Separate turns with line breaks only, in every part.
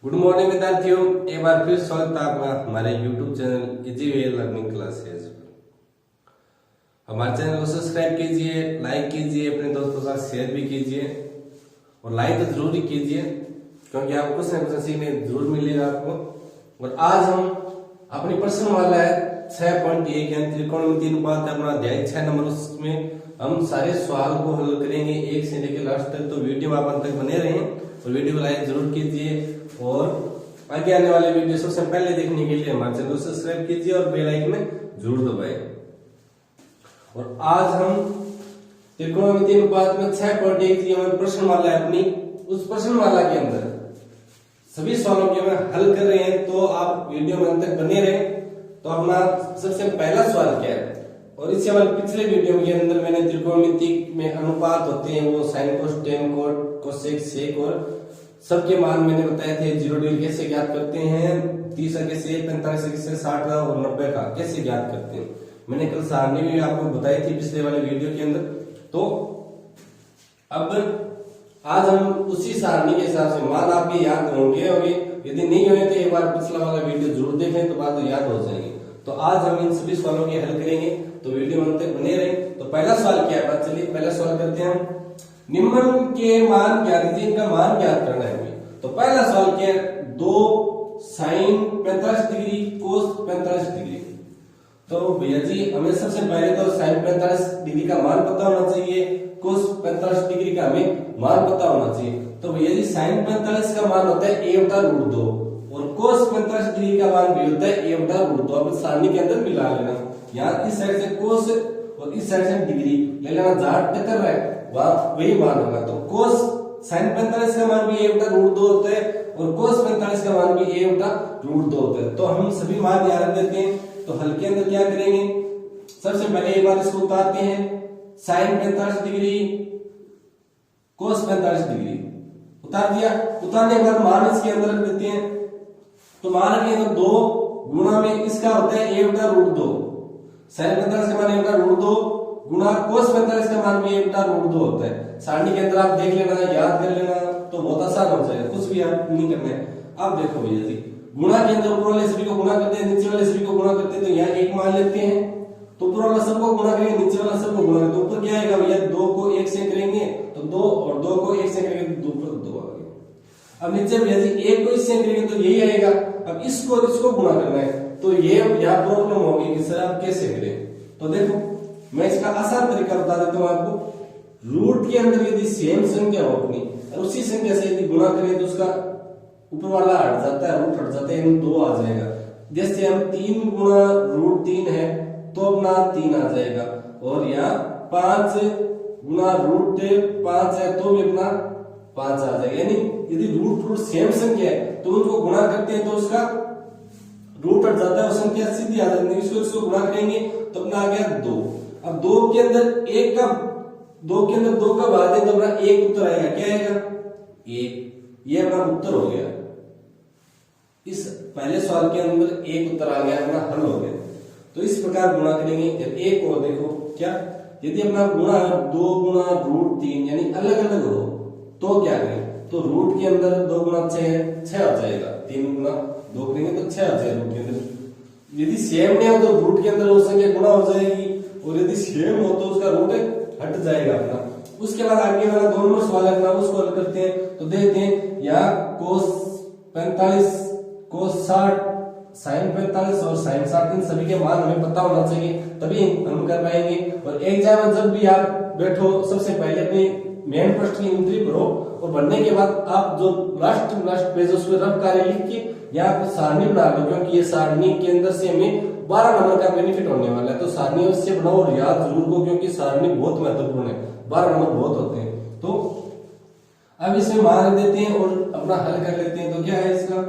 Good morning विद्यार्थियों, एक बार फिर स्वागत है आपका हमारे YouTube channel easy way learning classes पर। हमारे चैनल को सब्सक्राइब कीजिए, लाइक कीजिए, अपने दोस्तों के साथ शेयर भी कीजिए और लाइक तो जरूर ही कीजिए क्योंकि आपको कुछ ना कुछ सीखने जरूर मिलेगा आपको। और आज हम अपनी प्रश्न वाला है 6.1 यानी त्रिकोणमिति अनुपात अपना अध्याय 6 नंबर, उसमें हम सारे सवाल को हल करेंगे 1 से लेकर लास्ट तक। तो वीडियो आप अंत तक बने रहें और वीडियो को लाइक जरूर कीजिए और आगे आने वाले वीडियो सबसे पहले देखने के लिए हमारे चैनल को सब्सक्राइब कीजिए और बेल आइकन में जरूर दबाएं। और आज हम त्रिकोणमिति अनुपात में 6.1 हमारी प्रश्नमाला है अपनी, उस प्रश्नमाला के अंदर सभी सवालों के हम हल कर रहे हैं। तो आप वीडियो में अंत तक बने रहें। तो अपना सबसे पहला सवाल क्या है, और इससे वाले पिछले वीडियो के अंदर मैंने त्रिकोणमिति में अनुपात होते हैं वो sine cos tan cosec sec और सबके मान मैंने बताए थे। 0 डिग्री कैसे ज्ञात करते हैं, 30 कैसे, 45 कैसे, 60 और 90 का कैसे ज्ञात करते हैं, मैंने कल सारणी भी आपको बताई थी पिछले वाले वीडियो के अंदर। तो अब आज हम उसी सारणी के हिसाब से मान आपके याद होंगे, यदि नहीं हुए तो एक बार पिछला वाला वीडियो जरूर देखें तो बात तो याद हो जाएगी। तो आज हम इन सभी सवालों के हल करेंगे, तो वीडियो में तक बने रहें। तो पहला सवाल क्या है, चलिए पहला सवाल करते हैं हम। निम्न के मान ज्ञात कीजिए, इनका मान ज्ञात करना है हमें। तो पहला सवाल क्या है, 2 साइन 45 डिग्री कोस 45 डिग्री। तो भैया जी हमें सबसे पहले तो साइन 45 डिग्री का मान पता होना चाहिए, कोस 45 डिग्री का हमें मान पता होना चाहिए। तो भैया जी साइन 45 का मान होता है a/√2 और कोस 45 डिग्री का मान भी होता है a/√2। अब सारणी के अंदर मिला लेना, यहाँ इस साइड से कोस और इस साइड से डिग्री ले लेना, जहां टक्कर रहा है वही मान होगा। तो कोस साइन 45 का मान भी a/√2 होता है और कोस 45 का मान भी a/√2 होता है। तो हम सभी मान याद रख देते हैं। तो हल के अंदर क्या करेंगे, सबसे पहले एक बार इसको उतारते हैं, साइन 45 डिग्री कोस 45 डिग्री उतार दिया। उतारने के बाद मान इसके अंदर रख देते हैं। तो मान रखिए तो 2 गुणा में इसका होता है a/√2, साइन 45 का मान a/√2 गुणा कोस 45 का मान भी a/√2 होता है। सारणी के अंदर आप देख लेना, याद कर लेना, तो बहुत आसान हो जाएगा, कुछ भी आप नहीं करना है। अब देखो भैया जी, गुणा के अंदर ऊपर वाले सभी को गुणा करते हैं, नीचे वाले सभी को गुणा करते हैं। तो यहाँ 1 मान लेते हैं, तो ऊपर वाला सबको गुणा करेंगे, नीचे वाला सबको गुणा करेंगे। तो ऊपर क्या आएगा भैया, 2 को 1 से करेंगे तो 2 और 2 को 1 से करेंगे तो 2 पर 2 आ गया। अब नीचे भैया जी 1 को इससे करेंगे तो यही आएगा। अब इसको और इसको गुणा करना है, तो ये यहाँ प्रॉब्लम होगी कि सर आप कैसे करें। तो देखो मैं इसका आसान तरीका बता देता हूँ आपको। रूट के अंदर यदि सेम संख्या हो अपनी और उसी संख्या से यदि गुणा करें तो उसका ऊपर वाला हट जाता है, रूट हट जाता है, 2 आ जाएगा। जैसे हम 3 गुणा √3 है तो अपना 3 आ जाएगा, और यहाँ 5 गुणा √5 है तो भी अपना 5 आ जाएगा। यानी यदि रूट सेम संख्या है तो उनको गुणा करते हैं तो उसका रूट हट जाता है, वो संख्या सीधी आ जाती है। इसको गुणा करेंगे तो अपना आ गया 2। अब 2 के अंदर 1 का 2 के अंदर 2 का भाग दें तो अपना 1 उत्तर आएगा। क्या आएगा, 1। ये अपना उत्तर हो गया। इस पहले सवाल के अंदर 1 उत्तर आ गया, अपना हल हो गया। तो इस प्रकार गुणा करेंगे। जब 1 को देखो क्या, यदि अपना गुणा 2 गुणा √3 यानी अलग अलग हो तो क्या करें, तो रूट के अंदर 2 गुणा 6 है, 6 आ जाएगा। 3 गुणा 2 करेंगे तो 6 आ जाएगा रूट के अंदर। यदि सेम नहीं हो तो रूट के अंदर वो संख्या गुणा हो जाएगी, और यदि सेम हो तो उसका रूट हट जाएगा अपना। उसके बाद आगे वाला 2 नंबर सवाल अपना उसको हल करते हैं। तो देखते हैं यहाँ कोस 45 कोस 60 साइन 45 और साइन 60 इन सभी के मान हमें पता होना चाहिए, तभी हम कर पाएंगे। और एग्जाम में जब भी आप बैठो सबसे पहले अपनी मेन प्रश्न की एंट्री भरो और भरने के बाद आप जो लास्ट पेज उसमें रफ कार्य लिख के यहाँ पे सारणी बना लो, क्योंकि ये सारणी के अंदर से हमें 12 नंबर का बेनिफिट होने वाला है। तो सारणी उससे बनाओ और याद जरूर को, क्योंकि सारणी बहुत महत्वपूर्ण है, 12 नंबर बहुत होते हैं। तो अब इसमें मान देते हैं और अपना हल कर लेते हैं। तो क्या है इसका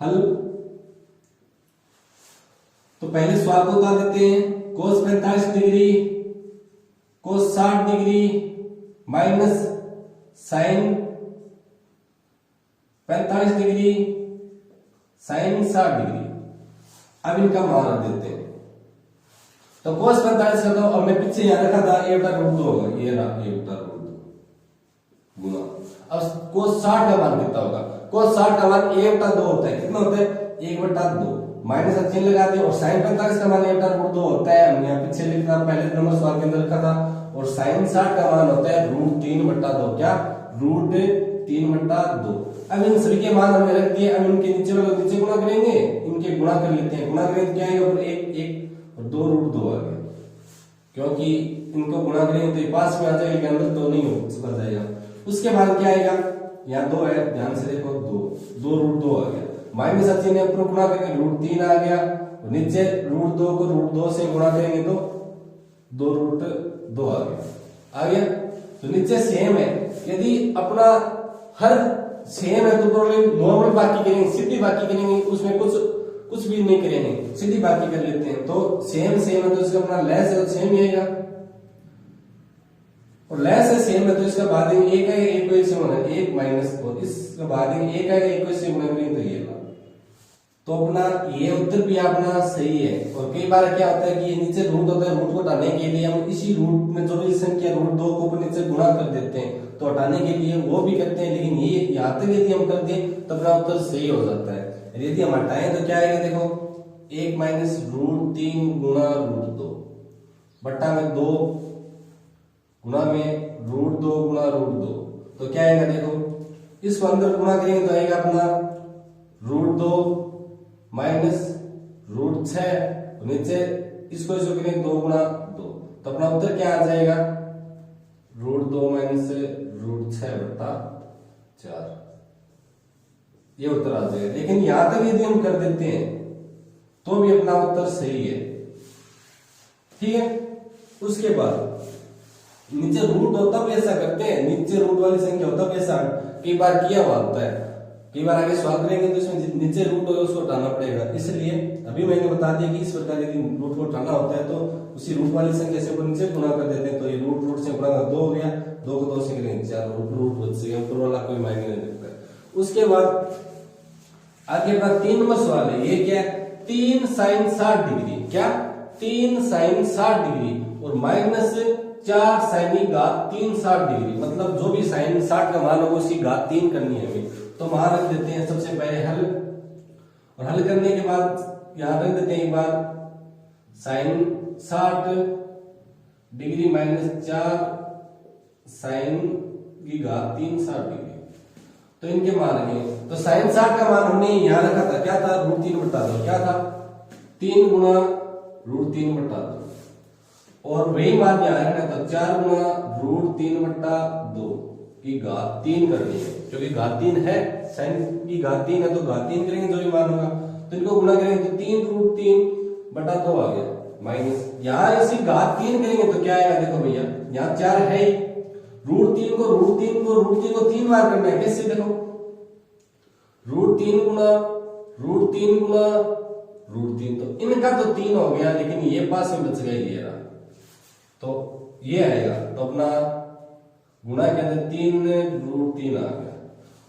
हल, तो पहले सवाल को बता देते हैं। Cos 45 degree cos 60 degree minus sine 45 degree sine 60 degree. अब इनका मान देते हैं। तो कोस 45 का तो हमने पीछे यहाँ रखा था a/√2 होगा, ये रहा a/√2 गुणा। अब cos 60 का मान कितना होगा? cos 60 का मान 1/2 होता है। कितना होता है? 1/2 माइनस का चिन्ह लगा दिया। और sin 45 का मान 1/2 होता है। हमने यहाँ पीछे लिखा पहले नंबर सवाल के अंदर रखा था। और sin 60 का मान होता है √3/2। क्या? √3/2। अब इन सभी के मान हमने रख दिए। अब इनके नीचे वाले नीचे गुणा करेंगे, इनके गुणा कर लेते हैं। गुणा करेंगे क्या आएगा? ऊपर 1 और 2√2 आ गया, क्योंकि इनको गुणा करेंगे तो ये पास में आ जाएगा, लेकिन अंदर तो नहीं हो चला जाएगा। उसके बाद क्या आएगा? यहाँ 2 है, ध्यान से देखो, 2√2 आ गया। माइनस का चिन्ह ऊपर गुणा करेंगे √3 आ गया। और नीचे √2 को √2 से गुणा करेंगे तो 2√2 आ गया। आ गया तो नीचे सेम है। यदि अपना हर सेम है तो नॉर्मल बाकी करेंगे, सीधी बाकी करेंगे, उसमें कुछ भी नहीं करेंगे, सीधी बाकी कर लेते हैं। तो सेम है तो इसका अपना लेस है तो सेम ही आएगा। और लेस है सेम है तो इसका बाद में 1 है, 1 को 1 से गुणा 1 माइनस, और इसका बाद में 1 है, 1 को 1 से गुणा करेंगे तो ये ला। तो अपना ये उत्तर भी अपना सही है। और कई बार क्या होता है कि ये नीचे रूट होता है, रूट को हटाने के लिए हम इसी रूट में जो भी संख्या √2 को ऊपर नीचे गुणा कर देते हैं, तो हटाने के लिए वो भी करते हैं। लेकिन ये यहाँ तक यदि हम कर दें तो अपना उत्तर सही हो जाता है। यदि हम हटाएं तो क्या आएगा? देखो 1 माइनस √3 गुणा √2 बट्टा में 2 गुणा में √2 गुणा √2, तो क्या आएगा? देखो इसको अंदर गुणा करेंगे तो आएगा अपना √2 माइनस √6, नीचे इसको करेंगे 2 गुणा 2, तो अपना उत्तर क्या आ जाएगा? √2 माइनस √6/4, ये उत्तर आ जाएगा। लेकिन यहां तक यदि हम कर देते हैं तो भी अपना उत्तर सही है। ठीक है। उसके बाद नीचे रूट होता भी ऐसा करते हैं, नीचे रूट वाली संख्या होता भी ऐसा कई बार किया हुआ होता है। कई बार आगे सवाल करेंगे तो इसमें नीचे रूट होगा उसको हटाना पड़ेगा। इसलिए अभी मैंने बता दिया कि इस प्रकार यदि रूट को हटाना होता है तो उसी रूट वाली संख्या से ऊपर नीचे गुणा कर देते हैं। तो ये रूट से गुणा 2 हो गया, 2 को 2 से करेंगे 4, रूट बच गया, ऊपर वाला कोई मायने नहीं रखता। उसके बाद आगे अपना 3 नंबर सवाल है। ये क्या है? 3 sin 60 डिग्री। क्या? 3 sin 60 डिग्री और माइनस 4 sin की घात 3 60 डिग्री, मतलब जो भी sin 60 का मान होगा उसकी घात 3 करनी है हमें। तो वहां रख देते हैं सबसे पहले हल, और हल करने के बाद यहां रख देते हैं एक बार sin 60 डिग्री माइनस 4 sin की घात 3 60 डिग्री, तो इनके मान रखेंगे। तो sin 60 का मान हमने यहां रखा था, क्या था? √3/2। क्या था? 3 गुणा √3/2, और वही मान यहाँ रखना था 4 गुणा √3/2 की घात 3 करनी है, क्योंकि घात 3 है, sin की घात 3 है तो घात 3 करेंगे जो भी मान होगा। तो इनको गुणा करेंगे तो 3 √3/2 आ गया, माइनस यहाँ इसी घात 3 करेंगे तो क्या आएगा? देखो भैया यहाँ 4 है ही, √3 को 3 बार करना है। कैसे? देखो √3 गुणा √3, तो इनका तो 3 हो गया, लेकिन ये पास में बच गया ये रहा, तो ये आएगा। तो अपना गुणा के अंदर 3 √3 आ गया,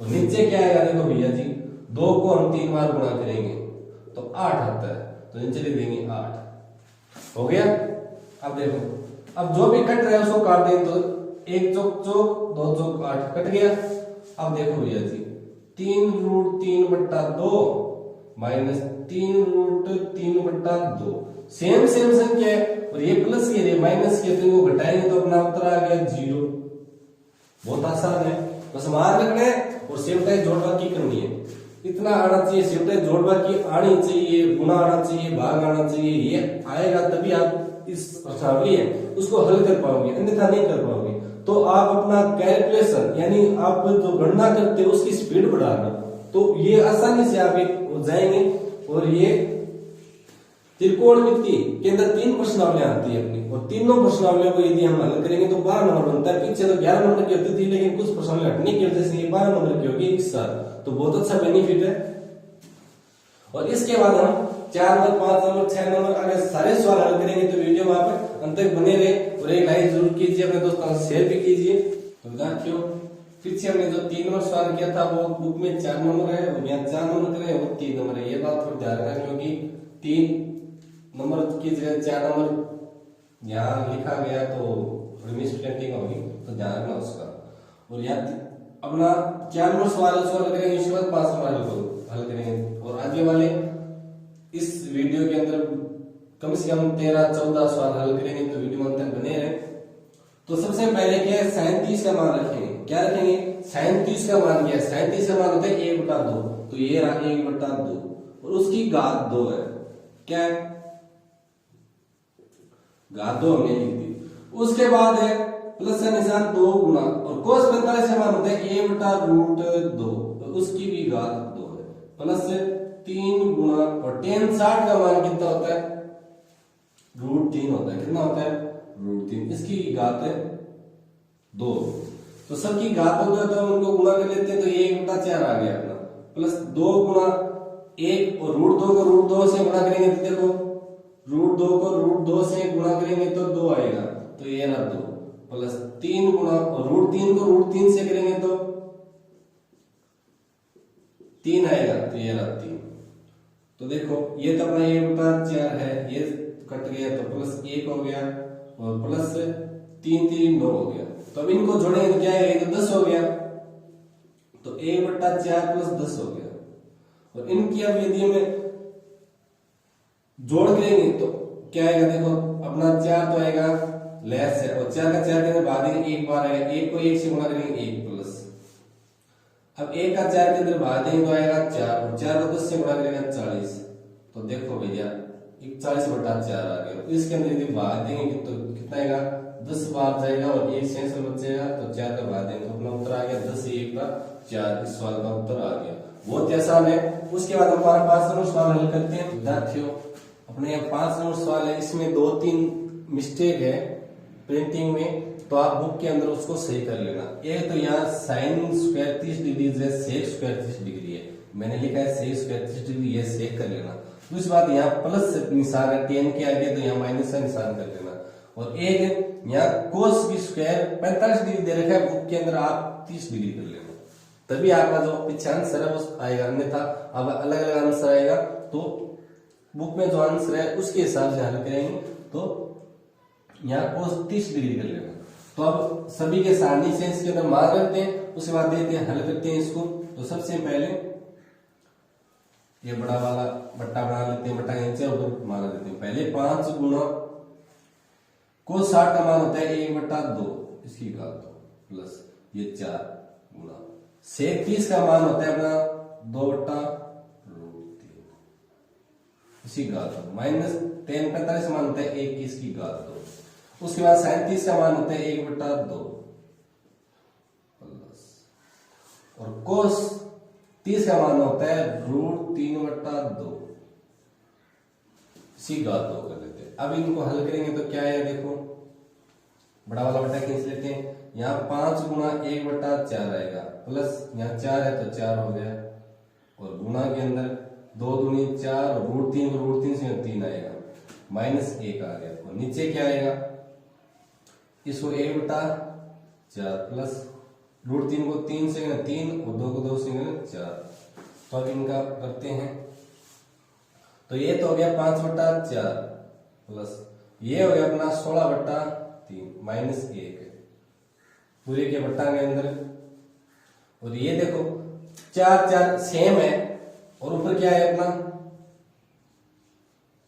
और नीचे क्या आएगा? देखो भैया जी 2 को हम 3 बार गुणा करेंगे तो 8 आता है, तो नीचे लिख देंगे 8 हो गया। अब देखो, अब जो भी कट रहा है उसको काट दें तो 1 चौक 2 चौक 8 कट गया। अब देखो भैया जी 3 √3/2 माइनस 3 √3/2 सेम संख्या है, और ये प्लस ये माइनस के, तो इनको घटाएंगे तो अपना उत्तर आ गया 0। बहुत आसान है, बस मान रखना है और सेवटाई जोड़बाकी करनी है। इतना आना चाहिए, सेवटाई जोड़बाकी आनी चाहिए, गुणा आना चाहिए, भाग आना चाहिए। ये आएगा तभी आप इस प्रश्नावली है उसको हल कर पाओगे, अन्यथा नहीं कर पाओगे। तो आप अपना कैलकुलेशन यानी आप जो गणना करते हो उसकी स्पीड बढ़ाना, तो ये आसानी से आप हो जाएंगे। और ये त्रिकोणमिति के अंदर 3 प्रश्नावलियां आती है अपनी, और तीनों प्रश्नावलियों को यदि हम हल करेंगे तो 12 नंबर बनता है। पीछे तो 11 नंबर की होती थी, लेकिन कुछ प्रश्नावलियां हटने की वजह से ये 12 नंबर की होगी इस साल, तो बहुत अच्छा बेनिफिट है। और इसके बाद हम 4 नंबर 5 नंबर 6 नंबर अगर सारे सवाल हल करेंगे, तो वीडियो वहां पर अंत तक बने रहे, और एक लाइक जरूर कीजिए, अपने दोस्तों को शेयर भी कीजिए। तो साथियों पीछे हमने जो 3 नंबर सवाल किया था वो बुक में 4 नंबर है, और यहाँ 4 नंबर करे वो 3 नंबर है। ये बात थोड़ी ध्यान रखना, क्योंकि 3 नंबर की जगह 4 नंबर यहाँ लिखा गया तो थोड़ी मिसप्रिंटिंग होगी, तो ध्यान रखना उसका। और यहाँ अपना 4 नंबर सवाल है उसको हल करेंगे, इसके बाद 5 सवाल को हल करेंगे। और आगे वाले इस वीडियो के अंदर कम से कम 13-14 सवाल हल करेंगे, तो वीडियो में अंत तक बने रहे। तो सबसे पहले क्या है, 37 का मान रखेंगे। क्या रखेंगे, 37 का मान क्या है, 37 का मान होता है 1/2। तो ये रहा 1/2 और उसकी घात 2 है। क्या है, घात 2 हमने लिख दी। उसके बाद है प्लस का निशान 2 गुना, और cos 45 का मान होता है a/√2, उसकी भी घात 2 है, प्लस 3 गुना, और tan 60 का मान कितना होता है, √3 होता है। कितना होता है, √3, इसकी घात है 2। तो सबकी घात होता है तो उनको गुना कर लेते हैं, तो 1/4 आ गया अपना, प्लस 2 गुना 1, और √2 को √2 से गुना करेंगे तो देखो √2 को √2 से गुना करेंगे तो 2 आएगा, तो ये रहा 2, प्लस 3 गुना, और √3 को √3 से करेंगे तो 3 आएगा, तो ये रहा 3। तो देखो ये तो अपना 1/4 है, ये कट गया तो प्लस 1 हो गया, और प्लस 3 9 हो गया। तो अब इनको जोड़ेंगे तो क्या आएगा, ये तो 10 हो गया, तो 1/4 प्लस 10 हो गया। और इनकी अब यदि हमें जोड़ करेंगे तो क्या आएगा, देखो अपना 4 तो आएगा लेस है, और 4 का 4 के अंदर भागेंगे 1 बार आएगा, 1 को 1 से गुणा करेंगे 1 प्लस, अब 1 का 4 के अंदर भागेंगे तो आएगा 4, और 4 को 10 से गुणा करेंगे 40। तो देखो भैया 41/4 आ गया। इसके अंदर यदि भाग देंगे तो कितना आएगा, 10 बार जाएगा और 1 शेष बचेगा, तो 4 का भाग देंगे तो अपना उत्तर आ गया 10/1/4। इस सवाल का उत्तर आ गया, बहुत आसान है। उसके बाद हमारा 5 नंबर सवाल हल करते हैं। विद्यार्थियों अपने 5 नंबर सवाल है, इसमें 2-3 मिस्टेक है प्रिंटिंग में, तो आप बुक के अंदर उसको सही कर लेना। एक तो यहाँ साइन स्क्वायर 30 डिग्री है, सेक स्क्वायर 30 डिग्री है, मैंने लिखा है सेक स्क्वायर 30 डिग्री, ये सेक कर लेना। दूसरी बात यहाँ प्लस निशान है 10 के आगे, तो यहाँ माइनस का निशान कर लेना। और एक यहाँ कोस की स्क्वायर 45 डिग्री दे रखा है बुक के अंदर, आप 30 डिग्री कर लेना, तभी आपका जो पीछे आंसर है वो आएगा, अन्यथा अब अलग अलग आंसर आएगा। तो बुक में जो आंसर है उसके हिसाब से हल करेंगे, तो यहाँ कोस 30 डिग्री कर लेना। तो अब सभी के सारणी से इसके अंदर मान रखते हैं, उसके बाद देखते हैं हल करते हैं इसको। तो सबसे पहले ये बड़ा वाला बट्टा बना लेते हैं, बट्टा के नीचे ऊपर मान देते हैं। पहले 5 गुना cos 60 का मान होता है 1/2, इसकी घात 2, प्लस ये 4 गुना sec 30 का मान होता है अपना 2/√3, इसी घात 2, माइनस tan 45 का मान होता है 1 इसकी घात 2। उसके बाद sin 30 का मान होता है 1/2 प्लस, और cos 30 का मान होता है √3/2, इसी घात 2 कर लेते हैं। अब इनको हल करेंगे तो क्या है, देखो बड़ा वाला बट्टा खींच लेते हैं। यहाँ 5 गुना 1/4 आएगा, प्लस यहाँ 4 है तो 4 हो गया, और गुना के अंदर 2 दूनी 4, और √3 को √3 से 3 आएगा, माइनस 1 आ गया। और नीचे क्या आएगा, इसको 1/4 प्लस √3 को 3 से 3, और 2 को 2 से 4। तो अब इनका करते हैं, तो ये तो हो गया 5/4 प्लस ये हो गया अपना 16/3 माइनस 1 पूरे के बट्टा के अंदर। और ये देखो 4 सेम है, और ऊपर क्या है अपना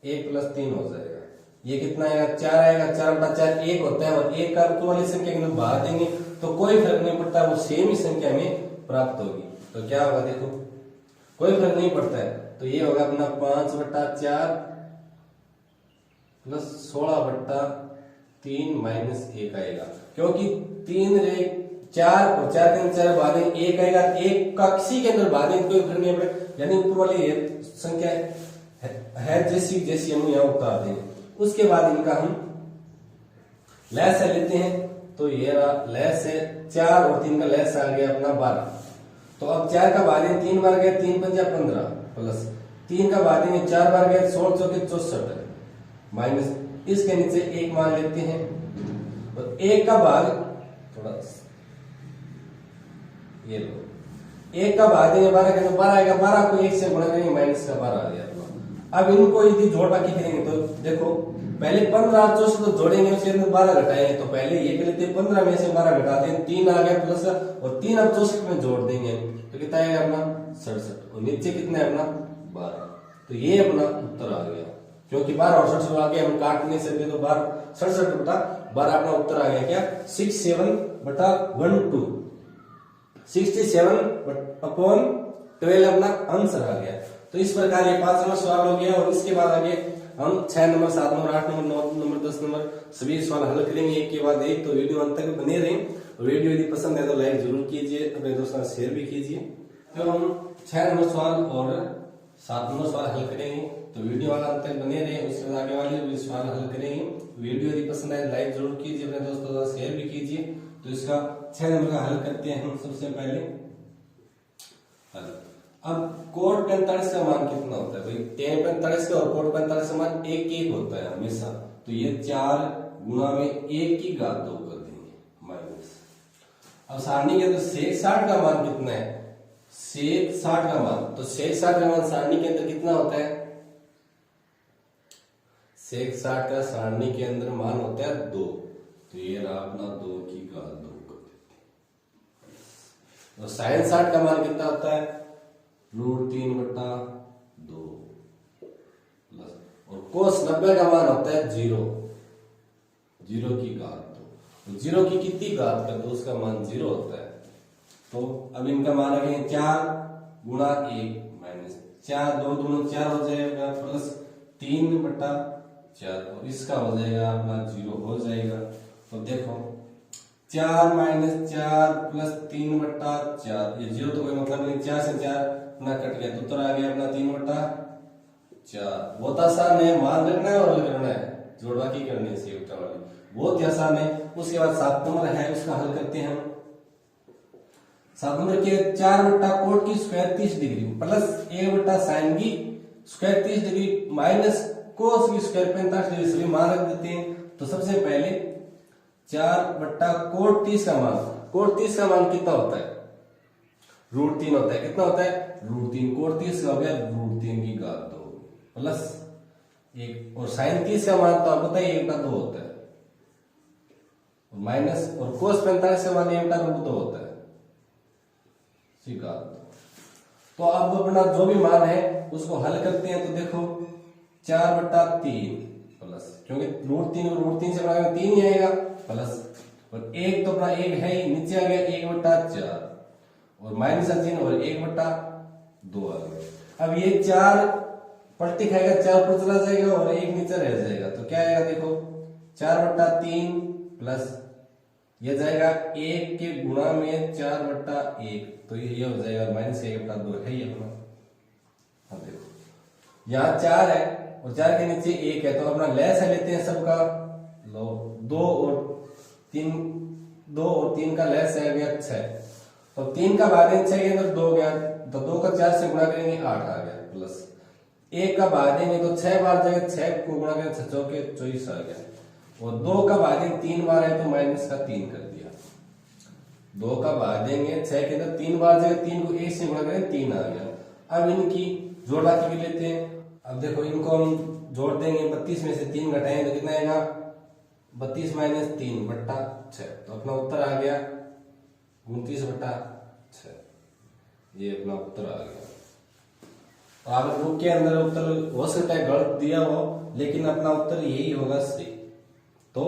1 + 3 हो जाएगा। ये कितना आएगा, 4 आएगा, 4/4 1 होता है, और 1 का ऊपर वाली संख्या के अंदर भाग देंगे तो कोई फर्क नहीं पड़ता, वो सेम ही संख्या में प्राप्त होगी। तो क्या होगा, देखो कोई फर्क नहीं पड़ता है, तो ये होगा अपना 5/4 प्लस 16/3 माइनस 1 आएगा, क्योंकि 3 रे 4 और 4 के अंदर 4 भागे 1 आएगा, 1 का किसी के अंदर भागे कोई फर्क नहीं पड़ेगा, यानी ऊपर वाली संख्या है जैसी जैसी हम यहाँ उतार देंगे। उसके बाद इनका हम लैस लेते हैं, तो ये रहा लैस है 4 और 3 का लैस आ गया अपना 12। तो अब 4 का भागे 3 बार गया, 3 × 5 = 15, प्लस 3 का भागे 4 बार गया, 16 × 4 = 64, माइनस इसके नीचे 1 मान लेते हैं, और 1 का भाग थोड़ा ये लो, 1 का भाग देंगे 12 के, तो 12 आएगा, 12 को 1 से गुणा करेंगे, माइनस का 12 आ गया। अब इनको यदि जोड़ बाकी करेंगे तो देखो पहले 15 और 64 तो जोड़ेंगे, उसके अंदर 12 घटाएंगे, तो पहले ये कर लेते हैं 15 में से 12 घटाते हैं, 3 आ गया प्लस, और 3 अब 64 में जोड़ देंगे तो कितना आएगा अपना 67, और नीचे कितना है अपना 12। तो ये अपना उत्तर आ गया, क्योंकि 12 और 67 आगे हम काट नहीं सकते, तो 67 बटा 12 अपना उत्तर आ गया क्या 67/12, 67/12 अपना आंसर आ गया। तो इस प्रकार ये 5 नंबर सवाल हो गया, और इसके बाद आगे हम 6 number, 7 number, 8 number, 9 number, 10 number सभी सवाल हल करेंगे एक के बाद एक। तो वीडियो अंत तक बने रहें, और वीडियो यदि पसंद है तो लाइक जरूर कीजिए, अपने दोस्तों से शेयर भी कीजिए। तो हम 6 नंबर सवाल और 7 नंबर सवाल हल करेंगे, तो वीडियो वाला अंत तक बने रहें, उसके बाद आगे वाले भी सवाल हल करेंगे। वीडियो यदि पसंद आए लाइक जरूर कीजिए, अपने दोस्तों से शेयर भी कीजिए। तो इसका 6 नंबर का हल करते हैं हम सबसे पहले हल। अब कोट 45 का मान कितना होता है भाई, tan 45 का और कोट 45 का मान 1 होता है हमेशा, तो ये 4 गुना में 1 की घात 2 कर देंगे माइनस। अब सारणी के अंदर sec 60 का मान कितना है, sec 60 का मान, तो sec 60 का मान सारणी के अंदर कितना होता है, sec 60 का सारणी के अंदर मान होता है 2, तो ये रहा अपना 2 की घात 2 कर देते हैं। और sin 60 का मान कितना होता है √3/2 प्लस, और cos 90 का मान होता है 0 की घात 2, 0 की कितनी घात कर दो उसका मान 0 होता है। तो अब इनका मान रखेंगे 4 गुणा 1 माइनस 4, 2 दूनी 4 हो जाएगा, प्लस 3/4, और इसका हो जाएगा अपना 0 हो जाएगा। तो देखो 4 - 4 प्लस 3/4, ये 0 तो कोई मतलब नहीं, 4 से 4 अपना कट गया, तो उत्तर आ गया अपना 3/4। बहुत आसान है, मान रखना है और हल करना है, जोड़बाकी करनी है सीखता वाली, बहुत ही आसान है। उसके बाद 7 नंबर है, उसका हल करते हैं हम। 7 नंबर के 4/कोट की स्क्वायर 30 डिग्री प्लस 1/साइन की स्क्वायर 30 डिग्री माइनस कोस की स्क्वायर 45 डिग्री, सभी मान रख देते हैं। तो सबसे पहले 4/कोट 30 का मान, कोट 30 का मान कितना होता है √3 होता है, कितना होता है √3, कोट 30 का हो गया √3 की घात 2 प्लस 1, और साइन 30 का मान तो आपको पता है 1/2 होता है, और माइनस, और कोस 45 का मान 1/√2 होता है, तो अब अपना जो भी मान है उसको हल करते हैं। तो देखो 4/3 प्लस, क्योंकि √3 और √3 से बड़ा 3 ही आएगा, प्लस, और 1 तो अपना 1 है ही, नीचे आ गया 1/4, और माइनस का चिन्ह, और 1/2 आ गया। अब ये 4 पलटी खाएगा, 4 पर चला जाएगा, और 1 नीचे रह जाएगा, तो क्या आएगा देखो 4/3 प्लस ये जाएगा 1 के गुणा में 4/1, तो ये हो जाएगा माइनस 1/2 है ही अपना। अब देखो यहाँ 4 है और 4 के नीचे 1 है, तो अपना लेस है लेते हैं सबका, लो 2 और 3 का लेस है गया 6, तो 3 का भाजन 6 के अंदर 2 गया, तो 2 का 4 से गुणा करेंगे 8 आ गया, प्लस 1 का भाजेंगे तो 6 बार जगह 6 को गुणा करेंगे 6 चौके 24 आ गया, और 2 का भाजन 3 बार है तो माइनस का 3 कर दिया। 2 का भाजेंगे 6 के अंदर 3 बार जगह 3 को 1 से गुणा करें 3 आ गया। अब इनकी जोड़ बाकी भी लेते हैं। अब देखो इनको हम जोड़ देंगे, 32 में से 3 घटाएंगे तो कितना आएगा 32 - 3/6, तो अपना उत्तर आ गया 29/6, ये अपना उत्तर आ गया। तो आप बुक के अंदर उत्तर हो सकता है गलत दिया हो, लेकिन अपना उत्तर यही होगा सही। तो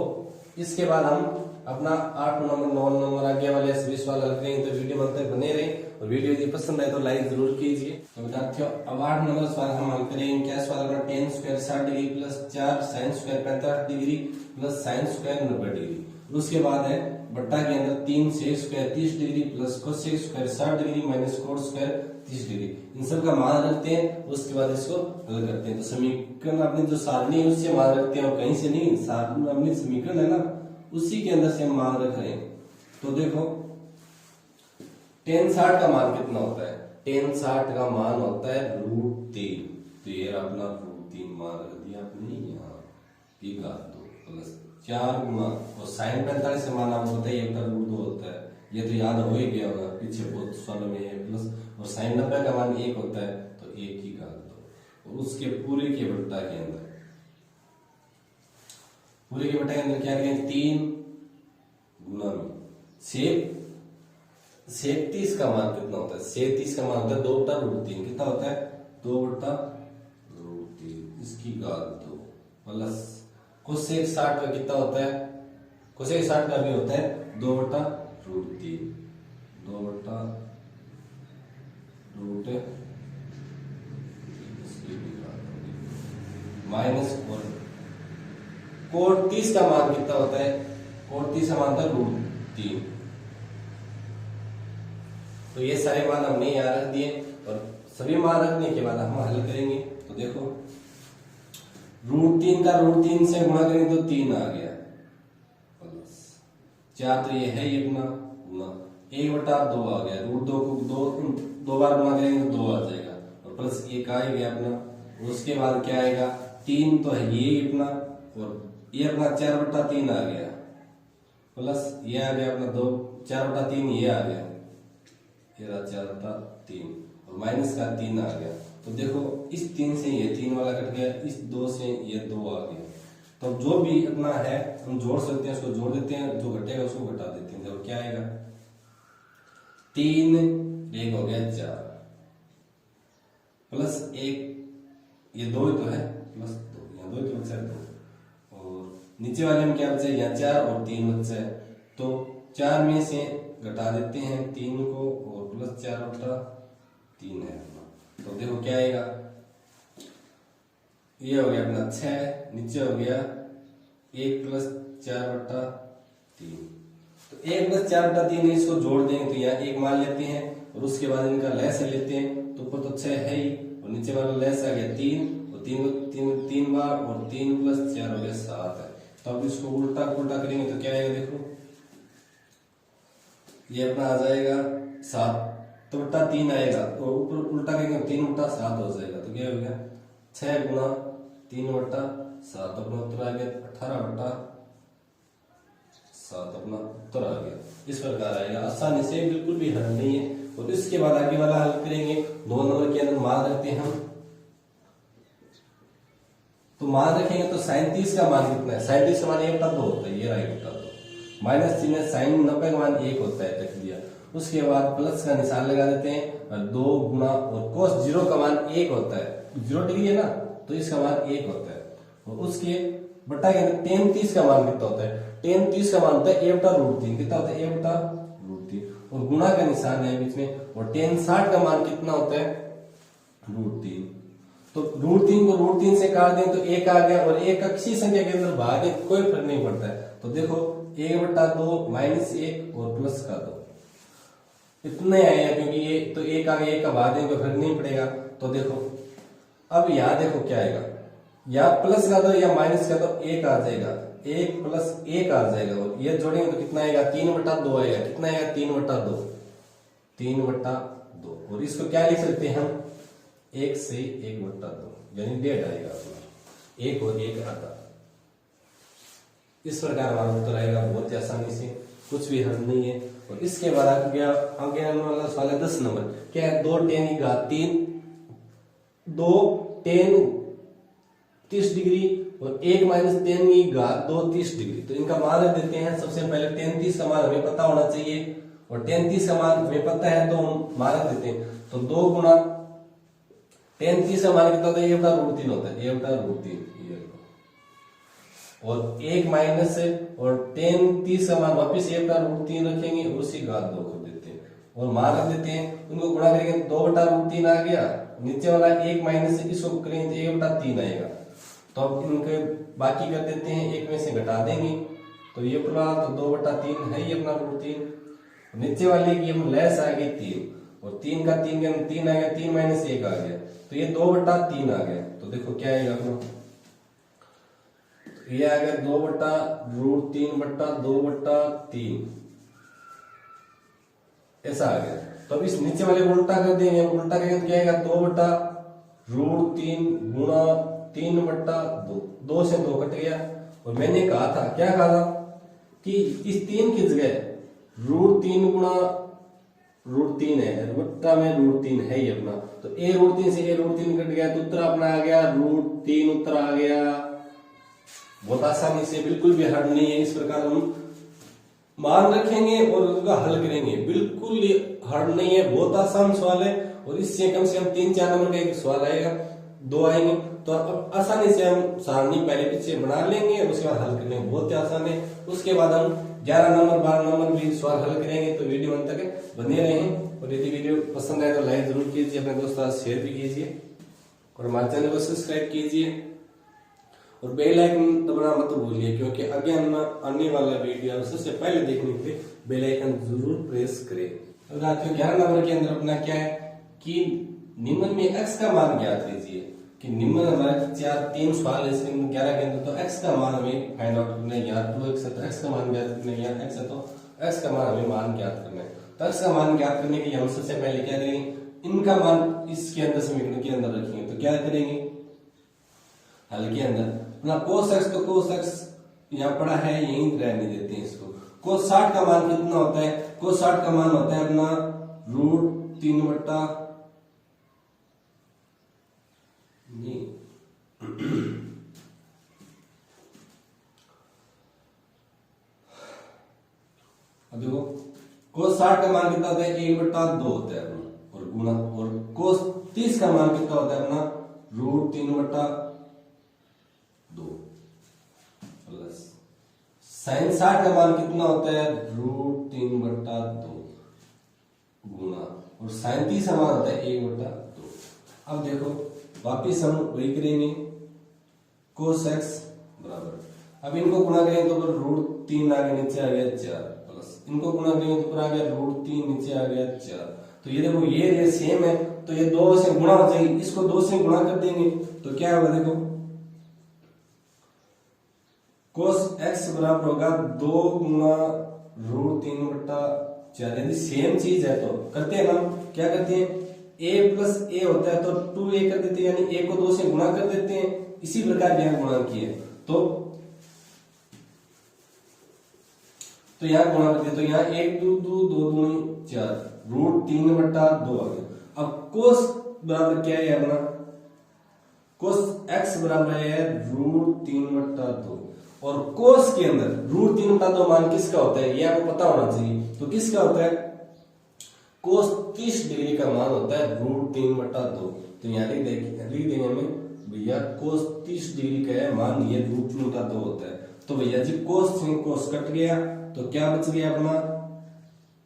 इसके बाद हम अपना 8 नंबर 9 नंबर आगे वाले सभी सवाल हल करेंगे, तो वीडियो में तक बने रहें, और वीडियो यदि पसंद आए तो लाइक जरूर कीजिए। तो विद्यार्थियों अब 8 नंबर सवाल हम हल करेंगे। क्या सवाल अपना tan square 60 degree plus 4 sin square 45 degree plus sin square 90 degree, उसके बाद है बट्टा के अंदर 3 sec square 30 degree plus cosec square 60 degree minus cot square 30 degree, इन सब का मान रखते हैं, उसके बाद इसको हल करते हैं। तो समीकरण अपनी जो सारणी है उससे मान रखते हैं, और कहीं से नहीं, सारणी अपनी समीकरण है ना उसी के अंदर से हम मान रख रहे हैं। तो देखो tan 60 का मान कितना होता है, tan 60 का मान होता है √3, तो ये अपना √3 मान रख दिया आपने यहाँ की घात 2 प्लस 4 गुना, और sin 45 का मान आपको पता है 1/2 होता है, ये तो याद हो ही गया होगा, पीछे बहुत सवालों में है प्लस, और sin 90 का मान 1 होता है, तो 1 की घात 2 और उसके पूरे के बट्टा के अंदर, पूरे के बट्टा के अंदर क्या करेंगे 3 गुना में सेक 30 का मान कितना होता है, सेक 30 का मान होता है 2/√3, कितना होता है 2/√3, इसकी घात 2 प्लस कोसेक 60 का कितना होता है, कोसेक 60 का भी होता है 2/√3, 2/√3 इसकी भी घात माइनस कोट 30 का मान कितना होता है, कोट 30 का मान होता है √3। तो ये सारे मान हमने यहाँ रख दिए और सभी मान रखने के बाद हम हल करेंगे। तो देखो √3 का √3 से गुणा करेंगे तो 3 आ गया प्लस 4, तो ये है ये अपना गुना 1/2 आ गया, √2 को दो बार गुणा करेंगे तो 2 आ जाएगा और प्लस 1 आ गया अपना। उसके बाद क्या आएगा 3 तो है ये अपना और ये अपना 4/3 आ गया प्लस ये आ गया अपना 4/3 ये आ गया, ये रहा 4/3 और माइनस का 3 आ गया। तो देखो इस 3 से ये 3 वाला कट गया, इस 2 से ये 2 आ गया। तो जो भी अपना है हम जोड़ सकते हैं, उसको जोड़ देते हैं, जो घटेगा उसको घटा देते हैं। देखो क्या आएगा 3 1 हो गया 4 प्लस 1 ये 2 ही तो है प्लस 2 यहाँ 2 ही तो बचा है 2 और नीचे वाले में क्या बचा है यहाँ 4 और 3 बचा है। तो 4 में से घटा देते हैं 3 को और प्लस 4/3 है अपना। तो देखो क्या आएगा ये हो गया अपना 6, नीचे हो गया 1 + 4/3। तो 1 + 4/3 है, इसको जोड़ देंगे तो यहाँ 1 मान लेते हैं और उसके बाद इनका लैस लेते हैं। तो ऊपर तो 6 है ही और नीचे वाला लैस आ गया 3 और 3 बार और 3 + 4 हो गया 7 है। तो अब इसको उल्टा करेंगे तो क्या आएगा देखो ये अपना आ जाएगा 7/3 आएगा और ऊपर उल्टा करेंगे 3/7 हो जाएगा। तो क्या हो गया 6 × 3/7 अपना उत्तर आ गया 18/7 अपना उत्तर आ गया। इस प्रकार आएगा, आसानी से, बिल्कुल भी हल नहीं है। और इसके बाद आगे वाला हल करेंगे 2 नंबर के अंदर मान रखते हैं हम। तो मान रखेंगे तो sin 30 का मान कितना है, sin 30 का मान 1/2 होता है, ये रहा 1/2 माइनस चिन्ह sin 90 का मान 1 होता है, रख दिया। उसके बाद प्लस का निशान लगा देते हैं और 2 गुना और cos 0 का मान 1 होता है, 0 डिग्री है ना तो इसका मान 1 होता है। और उसके बट्टा के अंदर tan 30 का मान कितना होता है, tan 30 का मान होता है 1/√3, कितना होता है 1/√3 और गुना का निशान है बीच में। और tan 60 का मान कितना होता है √3। तो √3 को √3 से काट दें तो 1 आ गया और एक अक्षीय संख्या के अंदर भागे कोई फर्क नहीं पड़ता है। तो देखो 1/2 -1 और प्लस का 2 इतने आए हैं, क्योंकि ये तो 1 आ गया, 1 का भाग दें कोई फर्क नहीं पड़ेगा। तो देखो अब यहाँ देखो क्या आएगा, या प्लस का 2 या माइनस का 2 1 आ जाएगा, 1 + 1 आ जाएगा और ये जोड़ेंगे तो कितना आएगा 3/2 आएगा। कितना आएगा 3/2 और इसको क्या लिख सकते हैं हम 1 से 1/2 यानी 1.5 आएगा अपना, 1 और 1 आधा। इस प्रकार हमारा उत्तर आएगा बहुत ही आसानी से, कुछ भी हल नहीं है। और इसके बाद आगे वाला सवाल है 10 नंबर, क्या है 2 tan की घात 3, 2 tan 30 डिग्री और 1 - tan की घात 2 30 डिग्री। तो इनका मान रख देते हैं। सबसे पहले tan 30 का मान हमें पता होना चाहिए और tan 30 का मान हमें पता है तो हम मान रख देते हैं। तो 2 गुना tan 30 का मान कितना होता है 1/√3 होता है, 1/√3 और 1 माइनस और tan 30 का मान वापिस 1/√3 रखेंगे और उसी घात 2 कर देते हैं और मान रख देते हैं। उनको गुणा करेंगे 2/√3 आ गया, नीचे वाला 1 माइनस इसको करेंगे तो 1/3 आएगा। तो अब इनके बाकी कर देते हैं, 1 में से घटा देंगे तो ये पूरा तो 2/3 है ही अपना √3। नीचे वाले की हम लेस आ गई 3 और 3 का 3 के 3 आ गया, 3 - 1 आ गया तो ये 2/3 आ गया। तो देखो क्या आएगा अपना, ये आ गया 2/√3/2/3 ऐसा आ गया। तो अब इस नीचे वाले को उल्टा कर देंगे, उल्टा करेंगे तो क्या आएगा 2/√3 गुणा 3/2, 2 से 2 कट गया। और मैंने कहा था, क्या कहा था कि इस 3 की जगह √3 गुणा √3 है, बट्टा में √3 है ही अपना। तो a√3 से a√3 कट गया तो उत्तर अपना आ गया √3 उत्तर आ गया। बहुत आसानी से, बिल्कुल भी हार्ड नहीं है। इस प्रकार हम मान रखेंगे और उनका हल करेंगे, बिल्कुल हार्ड नहीं है, बहुत आसान सवाल है। और इससे कम से कम 3-4 नंबर का एक सवाल आएगा, 2 आएंगे। तो अब आसानी से हम सारणी पहले पीछे बना लेंगे और उसके बाद हल कर लेंगे, बहुत ही आसान है। उसके बाद हम 11 नंबर 12 नंबर भी सवाल हल करेंगे। तो वीडियो अंत तक बने रहें और यदि वीडियो पसंद आए तो लाइक जरूर कीजिए, अपने दोस्तों से शेयर भी कीजिए और हमारे चैनल को सब्सक्राइब कीजिए और बेल आइकन दबाना मत भूलिए, क्योंकि आगे आने वाला वीडियो सबसे पहले देखने के लिए बेल आइकन जरूर प्रेस करें। तो 11 नंबर के अंदर अपना क्या है कि निम्न में x का मान ज्ञात कीजिए। कि निम्न हमारे 3 सवाल है इसमें 11 के अंदर। तो x का मान हमें फाइंड आउट करना है, यहाँ 2x है तो x का मान ज्ञात करना है, यहाँ x है तो x का मान हमें मान ज्ञात करना है। तो x का मान ज्ञात करने के लिए हम सबसे पहले क्या करेंगे, इनका मान इसके अंदर समीकरण के अंदर रखेंगे। तो क्या करेंगे हल के अंदर अपना cos x, तो cos x यहाँ पड़ा है, यहीं रहने देते हैं इसको। cos 60 का मान कितना होता है, cos 60 का मान होता है अपना √3 बट्टा अब देखो cos 60 का मान कितना होता है, 1/2 होता है अपना, और गुना, और cos 30 का मान कितना होता है अपना √3/2 प्लस sin 60 का मान कितना होता है √3/2 गुना, और sin 30 का मान होता है 1/2। अब देखो वापिस हम वही करेंगे, cos x बराबर, अब इनको गुणा करेंगे तो √3 आगे नीचे आ गया 4, प्लस इनको गुणा करेंगे तो आ गया √3 नीचे आ गया 4। तो ये देखो ये सेम है, तो ये 2 से गुणा हो जाएगी, इसको 2 से गुणा कर देंगे तो क्या होगा, देखो cos x बराबर होगा 2 गुना √3/4। यदि सेम चीज है तो करते हैं हम क्या करते हैं, a प्लस a होता है तो 2a कर देते हैं, यानी a को 2 से गुणा कर देते हैं। इसी प्रकार यहाँ गुणा किए तो यहाँ गुणा करते हैं, तो यहाँ 1 2 2 2 दूनी 4 √3/2 आ गया। अब cos बराबर क्या है अपना, cos x बराबर है √3/2, और cos के अंदर √3/2 मान किसका होता है ये आपको पता होना चाहिए। तो किसका होता है, cos 30 डिग्री का मान होता है √3/2। तो यहाँ लिख देंगे हमें भैया cos 30 डिग्री का है मान, ये √3/2 होता है। तो भैया जी cos से cos कट गया तो क्या बच गया अपना,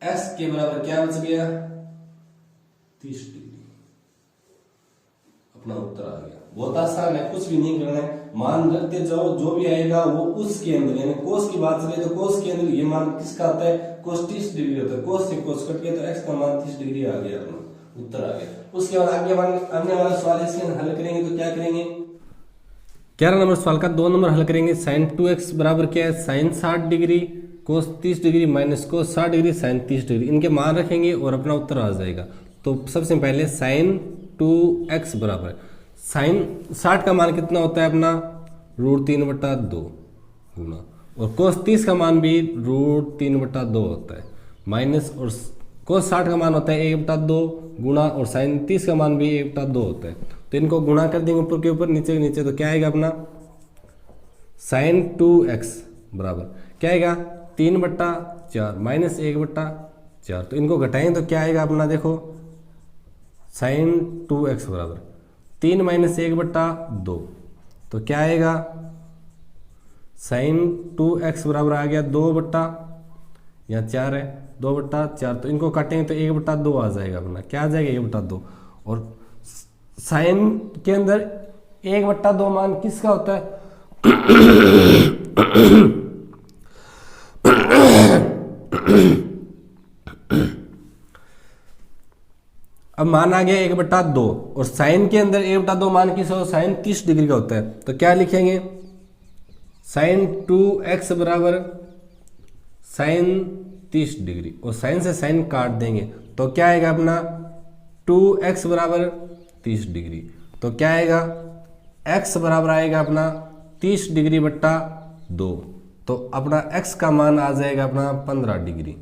x के बराबर क्या बच गया 30 डिग्री, अपना उत्तर आ गया। बहुत आसान है, कुछ भी नहीं करना है, मान रखते जाओ, जो भी आएगा वो उसके अंदर, यानी cos की बात चले तो cos के अंदर ये मान किसका आता है, cos 30 डिग्री होता है। cos से cos कट गया तो x का मान 30 डिग्री आ गया, अपना उत्तर आ गया। उसके बाद आने वाला सवाल इसके हल करेंगे तो क्या करेंगे, 11 नंबर सवाल का 2 नंबर हल करेंगे। sin 2x बराबर क्या है, sin 60 degree cos 30 degree minus cos 60 degree sin 30 degree, इनके मान रखेंगे और अपना उत्तर आ जाएगा। तो सबसे पहले sin 2x बराबर sin 60 का मान कितना होता है अपना √3/2 गुना, और cos 30 का मान भी √3/2 होता है, माइनस, और cos 60 का मान होता है 1/2 गुना, और sin 30 का मान भी 1/2 होता है। तो इनको गुणा कर देंगे ऊपर के ऊपर नीचे के नीचे, तो क्या आएगा अपना sin 2x बराबर क्या आएगा 3/4 माइनस 1/4। तो इनको घटाएंगे तो क्या आएगा अपना, देखो sin 2x बराबर 3 माइनस 1/2, तो क्या आएगा sin 2x बराबर आ गया 2 यहाँ 4 है 2/4। तो इनको काटेंगे तो 1/2 आ जाएगा अपना, क्या आ जाएगा 1/2। और साइन के अंदर 1/2 मान किसका होता है अब मान आ गया 1/2, और साइन के अंदर 1/2 मान किस हो, साइन 30 डिग्री का होता है। तो क्या लिखेंगे साइन 2x बराबर साइन 30 डिग्री, और साइन से साइन काट देंगे तो क्या आएगा अपना 2x बराबर 30 डिग्री। तो क्या आएगा x बराबर आएगा अपना 30 डिग्री बट्टा 2, तो अपना x का मान आ जाएगा अपना 15 डिग्री।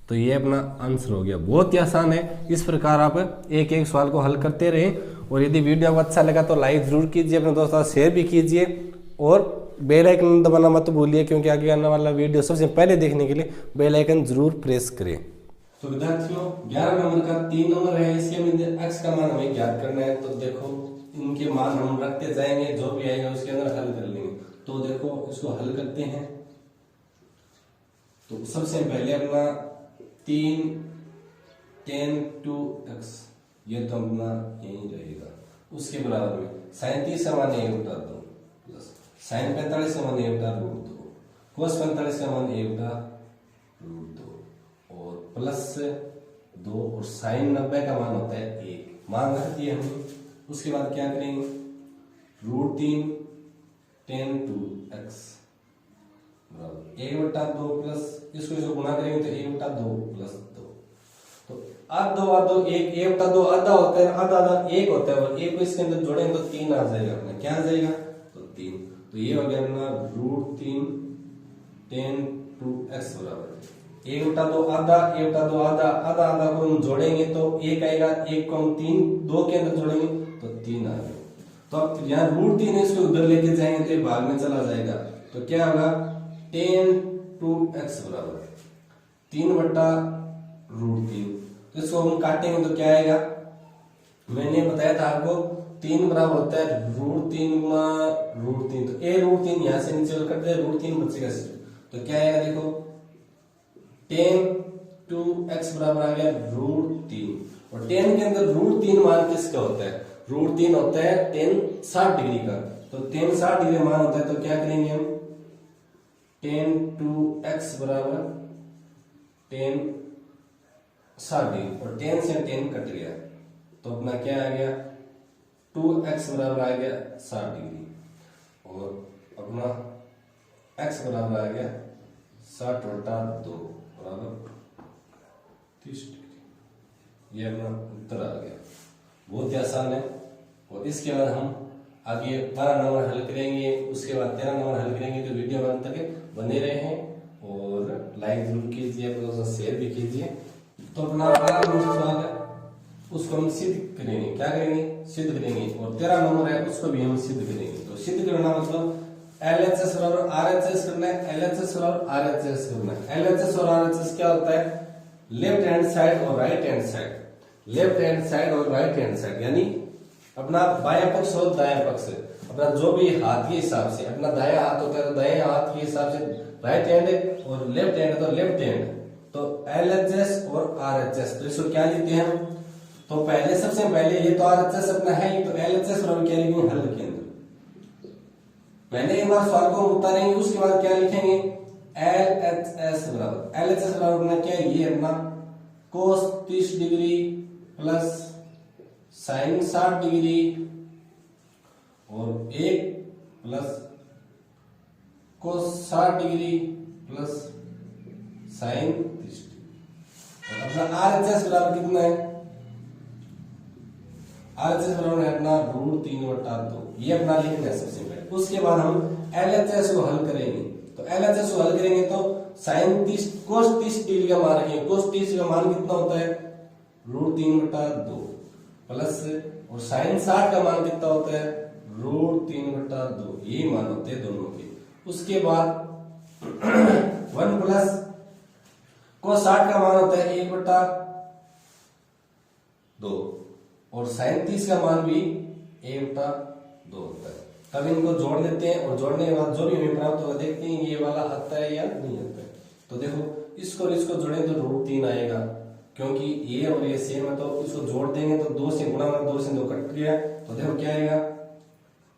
तो ये अपना आंसर हो गया। बहुत ही आसान है। इस प्रकार आप एक एक सवाल को हल करते रहें। और यदि वीडियो आपको अच्छा लगा तो लाइक जरूर कीजिए, अपने दोस्तों के साथ शेयर भी कीजिए और बेल आइकन दबाना मत भूलिए, क्योंकि आगे आने वाला वीडियो सबसे पहले देखने के लिए बेल आइकन जरूर प्रेस करें। तो विद्यार्थियों 11 नंबर का 3 नंबर है, इसके अंदर x का मान हमें ज्ञात करना है। तो देखो इनके मान हम रखते जाएंगे, जो भी आएगा उसके अंदर हल कर लेंगे। तो देखो इसको हल करते हैं। तो सबसे पहले अपना 3 tan 2x ये तो अपना यही रहेगा। उसके बराबर में sin 30 का मान a बटा 2 प्लस sin 45 का मान a बटा रूट 2 cos 45 का मान a बटा रूट 2 और प्लस 2 और sin 90 का मान होता है 1। मान रख दिए हमने। उसके बाद क्या करेंगे, रूट 3 tan 2x बराबर 1 बटा 2 प्लस इसको गुना करेंगे तो 1 बटा 2 प्लस 2। तो आधो 1 बटा 2 आधा होता है, आधा 1 होता है और 1 को इसके अंदर जोड़ेंगे तो 3 आ जाएगा अपना। क्या आ जाएगा, तो 3। तो ये हो गया अपना रूट 3 tan 2x बराबर 1 बटा 2 आधा, 1 बटा 2 आधा, आधा को हम जोड़ेंगे तो 1 आएगा। 1 को हम 2 के अंदर जोड़ेंगे तो 3 आ गया। तो अब यहाँ रूट 3 है, इसको उधर लेके जाएंगे तो ये भाग में चला जाएगा। तो क्या होगा, tan 2x बराबर 3 बटा रूट 3। तो इसको हम काटेंगे तो क्या आएगा, मैंने बताया था आपको 3 बराबर होता है रूट 3 गुना रूट 3। तो ए रूट 3 यहां से नीचे कट दे, रूट 3 बचेगा। तो क्या आएगा देखो, tan 2x बराबर आ गया रूट 3। और tan के अंदर रूट 3 मान किसका होता है, रूट 3 होता है tan 60 डिग्री का। तो tan 60 डिग्री मान होता है। तो क्या करेंगे हम, tan 2x बराबर tan 60 डिग्री और tan से tan कट गया तो अपना क्या आ गया, 2x बराबर आ गया 60 डिग्री और अपना x बराबर आ गया 60 बटा 2 बराबर 30 डिग्री। ये अपना उत्तर आ गया। बहुत ही आसान है। और इसके बाद हम आगे 12 नंबर हल करेंगे, उसके बाद 13 नंबर हल करेंगे। तो वीडियो अंत तक बने रहे और लाइक जरूर कीजिए, अपने शेयर भी कीजिए। तो अपना 12 नंबर सवाल है उसको हम सिद्ध करेंगे। क्या करेंगे, सिद्ध करेंगे। और 13 नंबर है उसको भी हम सिद्ध करेंगे। तो सिद्ध करना मतलब LHS बराबर RHS करना है, LHS बराबर RHS करना है। LHS और RHS क्या होता है, लेफ्ट हैंड साइड और right hand side. Left hand side और राइट हैंड साइड यानी अपना बायां पक्ष और दायां पक्ष, अपना जो भी हाथ के हिसाब से, अपना दायां हाथ होता है तो दाएं हाथ के हिसाब से राइट हैंड और लेफ्ट हैंड तो लेफ्ट हैंड। तो LHS और RHS, तो इसको क्या लिखते हैं हम, तो पहले सबसे पहले ये तो RHS अपना है ही, तो LHS बराबर क्या लिखेंगे, हल के अंदर पहले एक बार सवाल को उतारेंगे, उसके बाद क्या लिखेंगे, LHS बराबर अपना क्या है, ये अपना cos 30 degree plus sin 60 degree और 1 plus cos 60 degree plus sin 30 degree. अपना RHS बराबर कितना है, RHS बराबर है अपना रूट 3 बटा 2। ये अपना लिखना है सबसे पहले। उसके बाद हम LHS को हल करेंगे। तो LHS को हल करेंगे तो sin 30 cos 30 डिग्री का मान रखेंगे। cos 30 का मान कितना होता है, रूट 3 बटा 2 प्लस और sin 60 का मान कितना होता है, रूट 3 बटा 2। ये मान होते हैं दोनों के। उसके बाद 1 प्लस cos 60 का मान होता है 1 बटा 2 और sin 30 का मान भी 1 बटा 2 होता है। तब इनको जोड़ देते हैं और जोड़ने के बाद जो भी हमें प्राप्त होगा देखते हैं ये वाला आता है या नहीं आता है। तो देखो इसको और इसको जोड़े तो रूट 3 आएगा, क्योंकि ये और ये सेम है। तो इसको जोड़ देंगे तो 2 से गुणा में 2 से 2 कट गया। तो देखो क्या आएगा,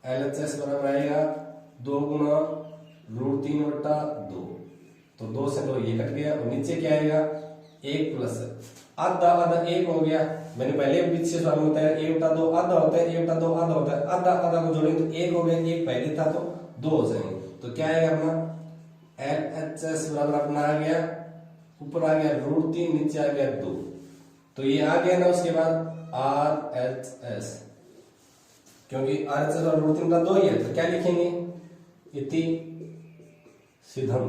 LHS बराबर आएगा 2 गुना रूट 3 बटा 2। तो 2 से 2 ये कट गया और नीचे क्या आएगा, 1 प्लस आधा 1 हो गया। मैंने पहले पीछे सवाल में बताया 1 बटा 2 आधा होता है, 1 बटा 2 आधा होता है। आधा को जोड़ेंगे तो 1 हो गया, 1 पहले था तो 2 हो जाएंगे। तो क्या आएगा अपना LHS बराबर अपना आ गया, ऊपर आ गया रूट 3, नीचे आ गया 2। तो ये आ गया ना। उसके बाद RHS, क्योंकि RHS और रूट 3 का 2 ही है तो क्या लिखेंगे, इति सिद्धम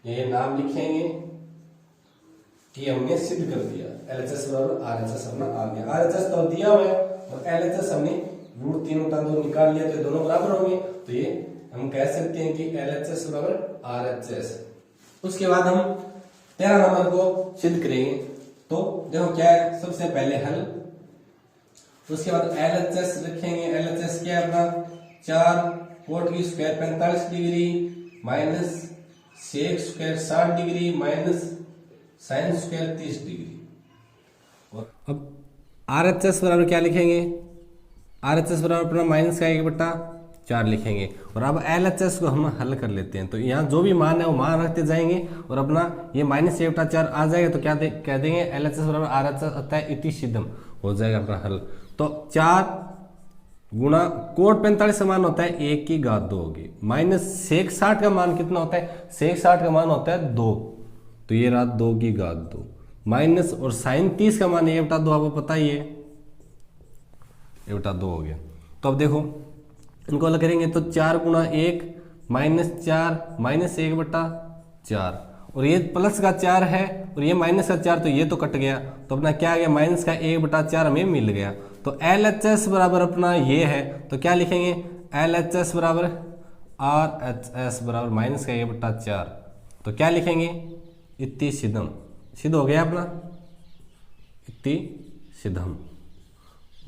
ये नाम लिखेंगे कि हमने सिद्ध कर दिया LHS बराबर RHS अपना आ गया। RHS तो दिया हुआ है और LHS हमने √3/2 निकाल लिया तो दोनों बराबर होंगे, तो ये हम कह सकते हैं कि LHS बराबर RHS। उसके बाद हम 13 नंबर को सिद्ध करेंगे। तो देखो क्या है, सबसे पहले हल, उसके बाद LHS रखेंगे। LHS क्या है अपना 4 कोट की square 45 degree minus sec square 60 degree minus sine square 30 degree. और अब RHS बराबर क्या लिखेंगे, RHS बराबर अपना माइनस का 1/4 लिखेंगे। और अब LHS को हम हल कर लेते हैं, तो यहाँ जो भी मान है वो मान रखते जाएंगे और अपना ये माइनस 1/4 आ जाएगा तो क्या कह देंगे LHS बराबर RHS अतः इति सिद्धम हो जाएगा अपना हल। तो 4 गुणा कोट 45 का मान होता है 1/2 होगी, माइनस सेक 60 का मान कितना होता है, सेक 60 का मान होता है 2, तो ये रहा 2/2 माइनस और साइन 30 का मान 1/2 आपको पता ही है, 1/2 हो गया। तो अब देखो इनको अलग करेंगे तो 4 गुणा 1 माइनस 4 माइनस 1/4 और ये प्लस का 4 है और ये माइनस का 4 तो ये तो कट गया, तो अपना क्या आ गया माइनस का 1/4 हमें मिल गया। तो LHS बराबर अपना ये है, तो क्या लिखेंगे LHS बराबर RHS बराबर माइनस का 1/4, तो क्या लिखेंगे इति सिद्धम, सिद्ध हो गया अपना इति सिद्धम।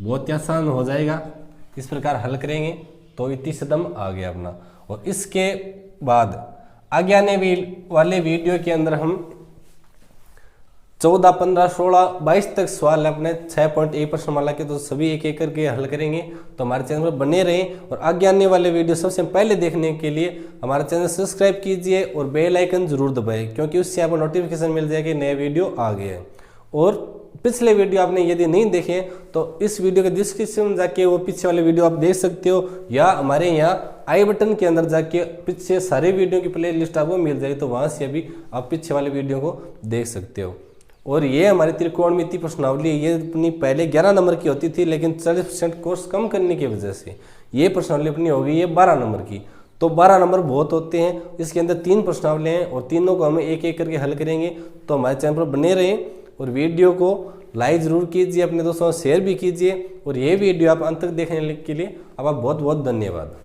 बहुत ही आसान हो जाएगा, इस प्रकार हल करेंगे तो इति सिद्धम आ गया अपना। और इसके बाद आगे आने वाले वीडियो के अंदर हम 14, 15, 16, 22 तक सवाल अपने 6.1 प्रश्नमाला के, तो सभी एक एक करके हल करेंगे। तो हमारे चैनल पर बने रहें और आगे आने वाले वीडियो सबसे पहले देखने के लिए हमारा चैनल सब्सक्राइब कीजिए और बेल आइकन जरूर दबाएं, क्योंकि उससे आपको नोटिफिकेशन मिल जाएगा कि नए वीडियो आ गए हैं। और पिछले वीडियो आपने यदि नहीं देखे तो इस वीडियो के डिस्क्रिप्शन में जाके वो पीछे वाले वीडियो आप देख सकते हो, या हमारे यहाँ आई बटन के अंदर जाके पीछे सारे वीडियो की प्ले लिस्ट आपको मिल जाएगी, तो वहां से भी आप पीछे वाले वीडियो को देख सकते हो। और ये हमारी त्रिकोणमिति प्रश्नावली ये अपनी पहले 11 नंबर की होती थी, लेकिन 40% कोर्स कम करने की वजह से ये प्रश्नावली अपनी हो गई है 12 नंबर की। तो 12 नंबर बहुत होते हैं, इसके अंदर 3 प्रश्नावली हैं और तीनों को हम एक एक करके हल करेंगे। तो हमारे चैनल पर बने रहें और वीडियो को लाइक जरूर कीजिए, अपने दोस्तों शेयर भी कीजिए। और ये वीडियो आप अंत तक देखने के लिए आपका बहुत बहुत धन्यवाद।